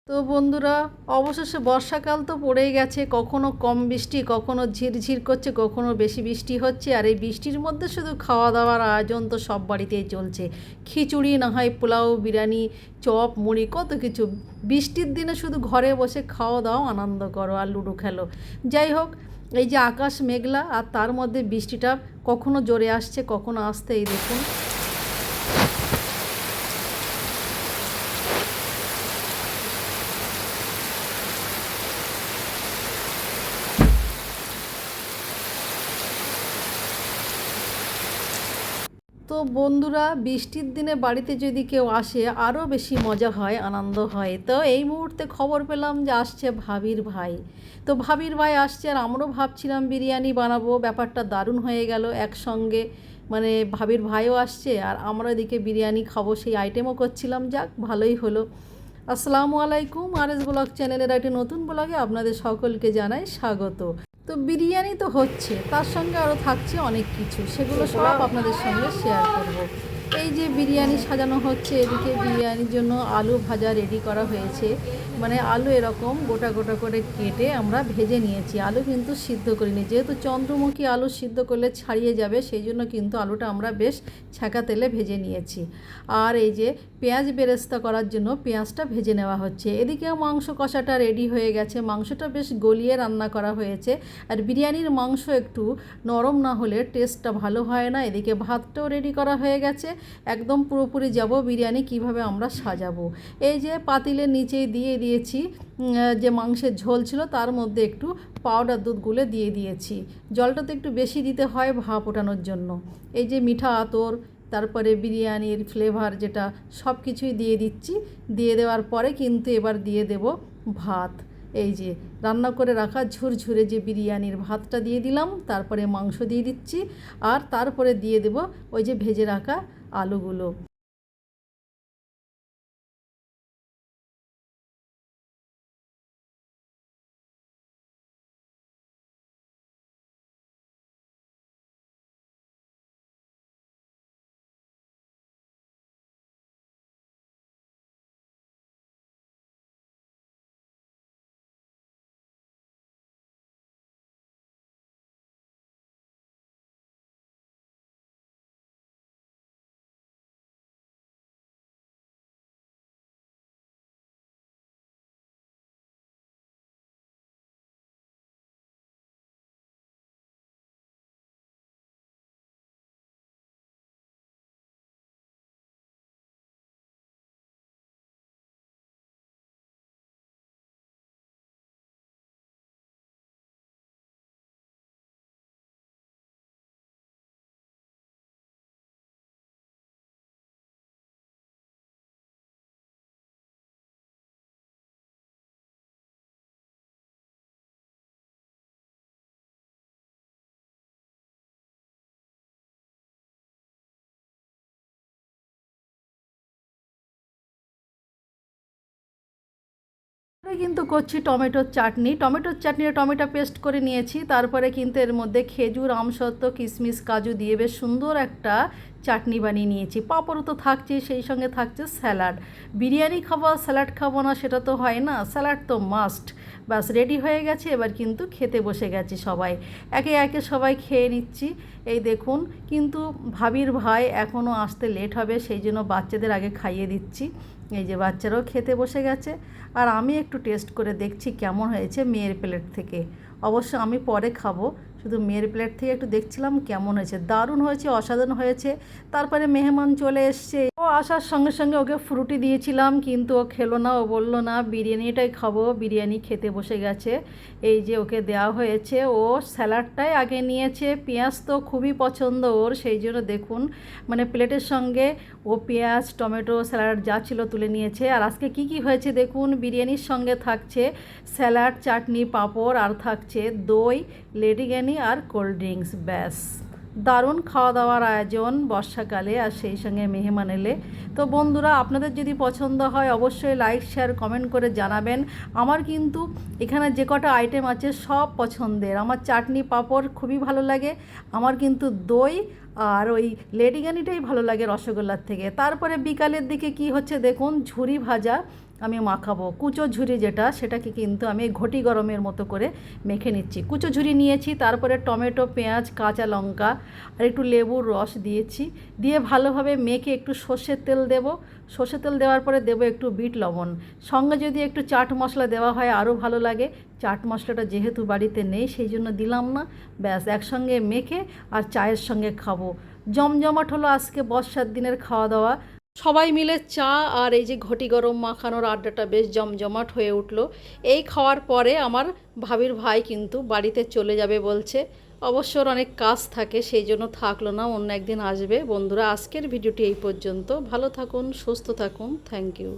তো বন্ধুরা, অবশেষে বর্ষাকাল তো পড়েই গেছে। কখনো কম বৃষ্টি, কখনো ঝিরঝির করছে, কখনো বেশি বৃষ্টি হচ্ছে। আর এই বৃষ্টির মধ্যে শুধু খাওয়া দাওয়ার আয়োজন তো সব বাড়িতেই চলছে। খিচুড়ি, না হয় পোলাও, বিরিয়ানি, চপ, মুড়ি, কত কিছু। বৃষ্টির দিনে শুধু ঘরে বসে খাওয়া দাওয়া, আনন্দ করো আর লুডো খেলো। যাই হোক, এই যে আকাশ মেঘলা আর তার মধ্যে বৃষ্টিটা কখনো জোরে আসছে, কখনো আসতে, এই দেখুন। তো বন্ধুরা, বৃষ্টির দিনে বাড়িতে যদি কেউ আসে আরও বেশি মজা হয়, আনন্দ হয়। তো এই মুহূর্তে খবর পেলাম যে আসছে ভাবির ভাই। তো ভাবির ভাই আসছে আর আমরাও ভাবছিলাম বিরিয়ানি বানাবো। ব্যাপারটা দারুণ হয়ে গেল একসঙ্গে। মানে ভাবির ভাইও আসছে আর আমরা এদিকে বিরিয়ানি খাবো, সেই আইটেমও করছিলাম। যাক, ভালোই হলো। আসসালামু আলাইকুম, আরএস ব্লগ চ্যানেলের একটি নতুন ব্লগে আপনাদের সকলকে জানাই স্বাগত। তো বিরিয়ানি তো হচ্ছে, তার সঙ্গে আরও থাকছে অনেক কিছু, সেগুলো সব আপনাদের সঙ্গে শেয়ার করব। এই যে বিরিয়ানি সাজানো হচ্ছে, এদিকে বিরিয়ানির জন্য আলু ভাজা রেডি করা হয়েছে। মানে আলু এরকম গোটা গোটা করে কেটে আমরা ভেজে নিয়েছি। আলু কিন্তু সিদ্ধ করিনি, যেহেতু চন্দ্রমুখী আলু সিদ্ধ করলে ছাড়িয়ে যাবে, সেই জন্য কিন্তু আলুটা আমরা বেশ ছ্যাঁকা তেলে ভেজে নিয়েছি। আর এই যে পেঁয়াজ বেরেস্তা করার জন্য পেঁয়াজটা ভেজে নেওয়া হচ্ছে। এদিকেও মাংস কষাটা রেডি হয়ে গেছে, মাংসটা বেশ গলিয়ে রান্না করা হয়েছে। আর বিরিয়ানির মাংস একটু নরম না হলে টেস্টটা ভালো হয় না। এদিকে ভাতটাও রেডি করা হয়ে গেছে। একদম পুরোপুরি যাব বিরিয়ানি কিভাবে আমরা সাজাবো। এই যে পাতিলের নিচেই দিয়ে দিয়েছি যে মাংসের ঝোল ছিল, তার মধ্যে একটু পাউডার দুধ গুলে দিয়ে দিয়েছি। জলটা তো একটু বেশি দিতে হয় ভাপ ওঠানোর জন্য। এই যে মিঠা আতর, তারপরে বিরিয়ানির ফ্লেভার, যেটা সব কিছুই দিয়ে দিচ্ছি। দিয়ে দেওয়ার পরে কিন্তু এবার দিয়ে দেব ভাত। এই যে রান্না করে রাখা ঝুরঝুরে যে বিরিয়ানির ভাতটা দিয়ে দিলাম, তারপরে মাংস দিয়ে দিচ্ছি, আর তারপরে দিয়ে দেব ওই যে ভেজে রাখা আলুগুলো। কিন্তু করছি টমেটোর চাটনি। টমেটোর চাটনিটা টমেটো পেস্ট করে নিয়েছি, তারপরে কিন্তু এর মধ্যে খেজুর, আমসত্ত্ব, কিশমিশ, কাজু দিয়ে বেশ সুন্দর একটা চাটনি বানিয়ে নিয়েছি। পাঁপড়ও তো থাকছেই, সেই সঙ্গে থাকছে স্যালাড। বিরিয়ানি খাবো স্যালাড খাবো না, সেটা তো হয় না, স্যালাড তো মাস্ট। ব্যাস রেডি হয়ে গেছে, এবার কিন্তু খেতে বসে গেছি সবাই। একে একে সবাই খেয়ে নিচ্ছি। এই দেখুন, কিন্তু ভাবির ভাই এখনও আসতে লেট হবে, সেই জন্য বাচ্চাদের আগে খাইয়ে দিচ্ছি। এই যে বাচ্চারাও খেতে বসে গেছে, আর আমি একটু টেস্ট করে দেখছি কেমন হয়েছে মেয়ের প্লেট থেকে। অবশ্য আমি পরে খাবো, শুধু মেয়ের প্লেট থেকে একটু দেখছিলাম কেমন হয়েছে। দারুণ হয়েছে, অসাধারণ হয়েছে। তারপরে মেহমান চলে এসছে, ও আসার সঙ্গে সঙ্গে ওকে ফ্রুটি দিয়েছিলাম, কিন্তু ও খেলো না। ও বলল না, বিরিয়ানিটাই খাবো। বিরিয়ানি খেতে বসে গেছে। এই যে ওকে দেওয়া হয়েছে, ও স্যালাডটাই আগে নিয়েছে। পেঁয়াজ তো খুবই পছন্দ ওর, সেই জন্য দেখুন, মানে প্লেটের সঙ্গে ও পেঁয়াজ, টমেটো, স্যালাড যা ছিল তুলে নিয়েছে। আর আজকে কি কি হয়েছে দেখুন, বিরিয়ানির সঙ্গে থাকছে স্যালাড, চাটনি, পাঁপড়, আর থাকছে দই, লেডিকেনি আর কোল্ড ড্রিঙ্কস। ব্যাস, দারুণ খাওয়া দাওয়ার আয়োজন বর্ষাকালে, আর সেই সঙ্গে মেহমান এলে। তো বন্ধুরা, আপনাদের যদি পছন্দ হয় অবশ্যই লাইক, শেয়ার, কমেন্ট করে জানাবেন। আমার কিন্তু এখানে যে কটা আইটেম আছে সব পছন্দের। আমার চাটনি, পাঁপড় খুবই ভালো লাগে। আমার কিন্তু দই আর ওই লেডিকেনিটাই ভালো লাগে রসগোল্লার থেকে। তারপরে বিকালের দিকে কি হচ্ছে দেখুন, ঝুরি ভাজা। আমি মাখাবো। কুচো ঝুরি যেটা, সেটাকে কিন্তু আমি ঘটি গরমের মতো করে মেখে নিচ্ছি। কুচো ঝুরি নিয়েছি, তারপরে টমেটো, পেঁয়াজ, কাঁচা লঙ্কা আর একটু লেবুর রস দিয়েছি। দিয়ে ভালোভাবে মেখে একটু সর্ষের তেল দেব। সর্ষের তেল দেওয়ার পরে দেবো একটু বিট লবণ। সঙ্গে যদি একটু চাট মশলা দেওয়া হয় আরও ভালো লাগে। চাট মশলাটা যেহেতু বাড়িতে নেই সেই জন্য দিলাম না। ব্যাস, একসঙ্গে মেখে আর চায়ের সঙ্গে খাবো। জমজমাট হলো আজকে বর্ষার দিনের খাওয়া দাওয়া। সবাই মিলে চা আর এই যে ঘটি গরম মাখানোর আড্ডাটা বেশ জমজমাট হয়ে উঠলো। এই খাওয়ার পরে আমার ভাবির ভাই কিন্তু বাড়িতে চলে যাবে বলছে। অবশ্য ওর অনেক কাজ থাকে, সেই জন্য থাকলো না, অন্য একদিন আসবে। বন্ধুরা, আজকের ভিডিওটি এই পর্যন্ত। ভালো থাকুন, সুস্থ থাকুন, থ্যাংক ইউ।